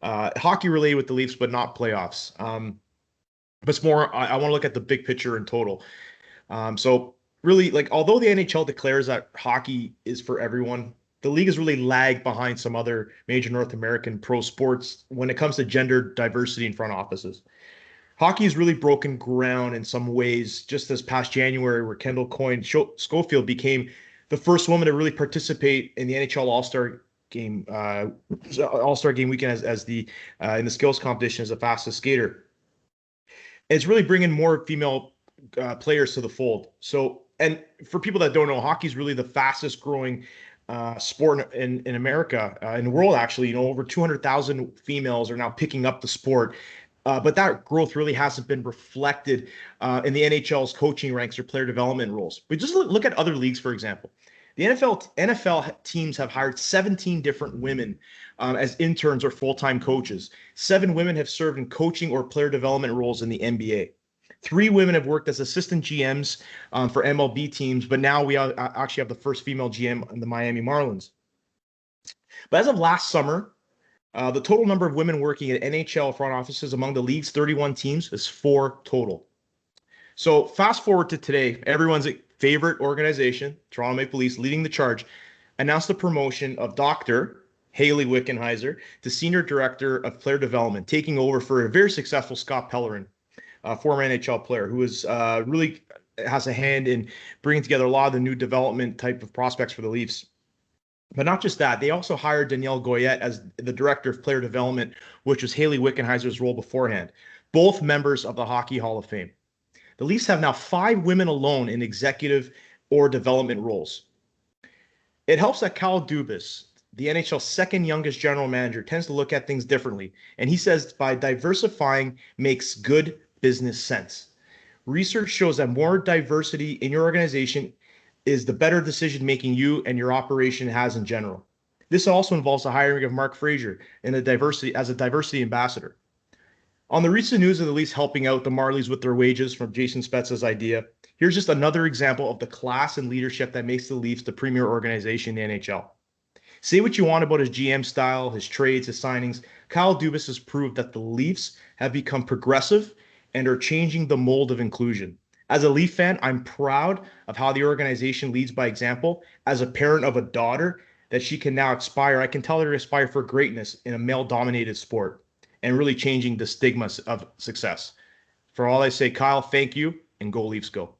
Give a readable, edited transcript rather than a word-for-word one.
Hockey related with the Leafs, but not playoffs. But it's more, I want to look at the big picture in total. So really, like, although the NHL declares that hockey is for everyone, the league has really lagged behind some other major North American pro sports when it comes to gender diversity in front offices. Hockey has really broken ground in some ways just this past January, where Kendall Coyne Schofield became the first woman to really participate in the NHL All-Star game weekend as the in the skills competition as the fastest skater. And it's really bringing more female players to the fold. So, and for people that don't know, hockey is really the fastest growing sport in America, in the world, actually. Over 200,000 females are now picking up the sport. But that growth really hasn't been reflected in the NHL's coaching ranks or player development roles. But just look at other leagues, for example. The NFL teams have hired 17 different women as interns or full-time coaches. 7 women have served in coaching or player development roles in the NBA. 3 women have worked as assistant GMs for MLB teams, but now we actually have the first female GM in the Miami Marlins. But as of last summer, the total number of women working at NHL front offices among the league's 31 teams is 4 total. So fast forward to today, everyone's favorite organization, Toronto Maple Leafs, leading the charge, announced the promotion of Dr. Hayley Wickenheiser to Senior Director of Player Development, taking over for a very successful Scott Pellerin, a former NHL player who is really has a hand in bringing together a lot of the new development type of prospects for the Leafs. But not just that, they also hired Danielle Goyette as the Director of Player Development, which was Hayley Wickenheiser's role beforehand, both members of the Hockey Hall of Fame. The Leafs have now 5 women alone in executive or development roles. It helps that Kyle Dubas, the NHL's second youngest general manager, tends to look at things differently. And he says by diversifying makes good business sense. Research shows that more diversity in your organization is the better decision making you and your operation has in general. This also involves the hiring of Mark Frazier as a diversity ambassador. On the recent news of the Leafs helping out the Marlies with their wages from Jason Spezza's idea, here's just another example of the class and leadership that makes the Leafs the premier organization in the NHL. Say what you want about his GM style, his trades, his signings, Kyle Dubas has proved that the Leafs have become progressive and are changing the mold of inclusion. As a Leaf fan, I'm proud of how the organization leads by example. As a parent of a daughter, that she can now aspire, I can tell her to aspire for greatness in a male-dominated sport and really changing the stigmas of success. For all I say, Kyle, thank you, and go Leafs go.